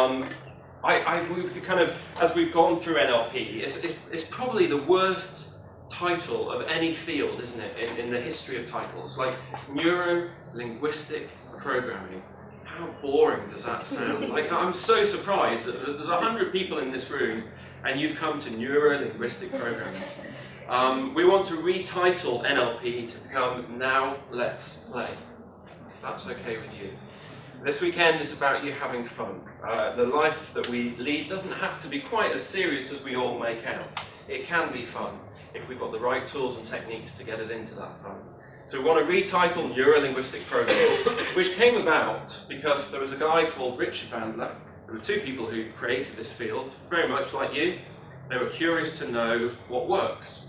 we kind of, as we've gone through NLP, it's probably the worst title of any field, isn't it, in the history of titles, like neuro-linguistic programming. How boring does that sound? Like, I'm so surprised that there's 100 people in this room and you've come to neuro-linguistic programming. We want to retitle NLP to become Now Let's Play, if that's okay with you. This weekend is about you having fun. The life that we lead doesn't have to be quite as serious as we all make out. It can be fun if we've got the right tools and techniques to get us into that fun. So we want to retitle Neuro-Linguistic Programming, which came about because there was a guy called Richard Bandler. There were two people who created this field, very much like you. They were curious to know what works.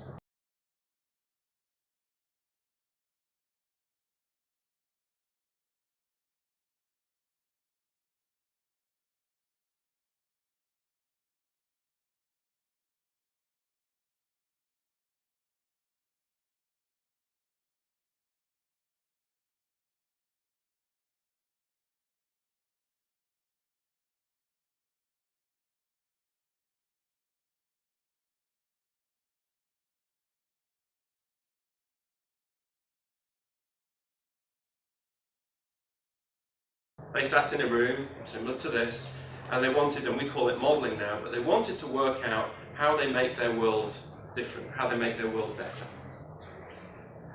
They sat in a room similar to this, and they wanted, and we call it modelling now, but they wanted to work out how they make their world different, how they make their world better.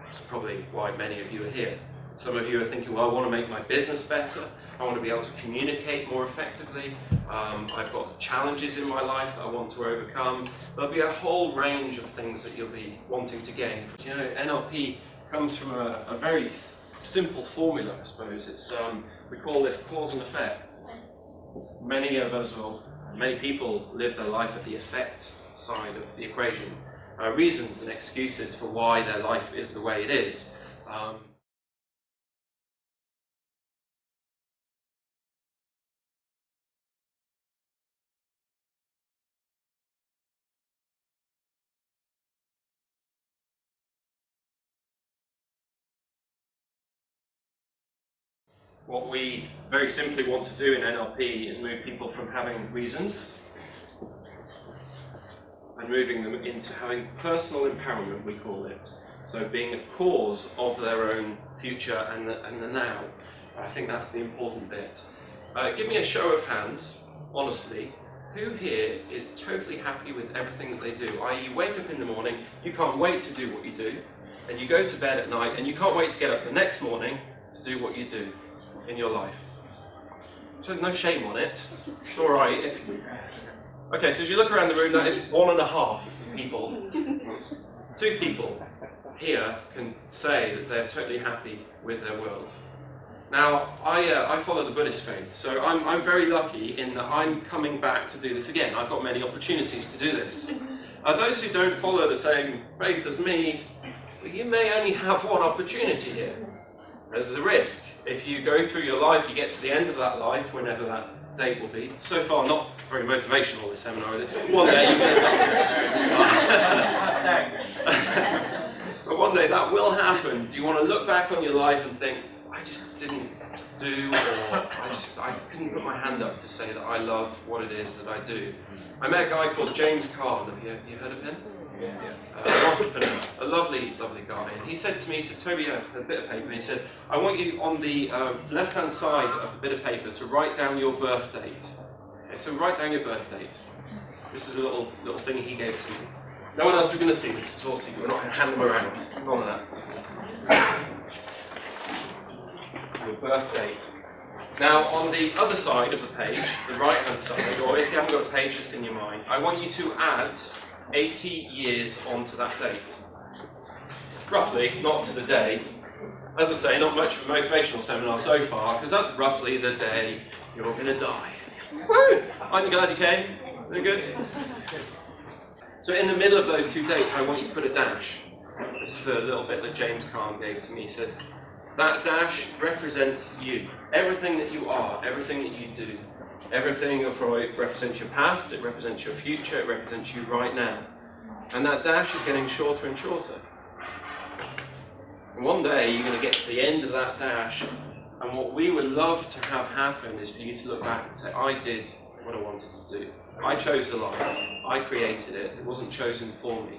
That's probably why many of you are here. Some of you are thinking, well, I want to make my business better, I want to be able to communicate more effectively, I've got challenges in my life that I want to overcome. There'll be a whole range of things that you'll be wanting to gain. You know, NLP comes from a very simple formula, I suppose. It's we call this cause and effect. Many people live their life at the effect side of the equation. Reasons and excuses for why their life is the way it is. What we very simply want to do in NLP is move people from having reasons and moving them into having personal empowerment, we call it. So being a cause of their own future and the now. I think that's the important bit. Give me a show of hands, honestly. Who here is totally happy with everything that they do? I.e., you wake up in the morning, you can't wait to do what you do, and you go to bed at night, and you can't wait to get up the next morning to do what you do in your life. So no shame on it. It's all right. Okay, so as you look around the room, that is 1.5 people. 2 people here can say that they're totally happy with their world. Now, I follow the Buddhist faith, so I'm very lucky in that I'm coming back to do this again. I've got many opportunities to do this. Those who don't follow the same faith as me, you may only have one opportunity here. There's a risk. If you go through your life, you get to the end of that life, whenever that date will be. So far, not very motivational, this seminar, is it? One day you get it. But one day that will happen. Do you want to look back on your life and think, I just didn't do, or I couldn't put my hand up to say that I love what it is that I do. I met a guy called James Caan. Have you heard of him? Yeah. An entrepreneur, a lovely, lovely guy. And he said to me, he said, Toby, a bit of paper, and he said, I want you on the left-hand side of a bit of paper to write down your birth date. Okay, so write down your birth date. This is a little thing he gave to me. No one else is going to see this, it's all secret, we're not going to hand them around. None of that. Your birth date. Now, on the other side of the page, the right-hand side, or if you haven't got a page just in your mind, I want you to add 80 years onto that date. Roughly, not to the day. As I say, not much of a motivational seminar so far, because that's roughly the day you're going to die. Woo! Aren't you glad you came? Very good? So in the middle of those 2 dates, I want you to put a dash. This is the little bit that James Caan gave to me. He said, that dash represents you. Everything that you are, everything that you do. Everything represents your past, it represents your future, it represents you right now. And that dash is getting shorter and shorter. And one day you're going to get to the end of that dash, and what we would love to have happen is for you to look back and say, I did what I wanted to do. I chose the life, I created it, it wasn't chosen for me.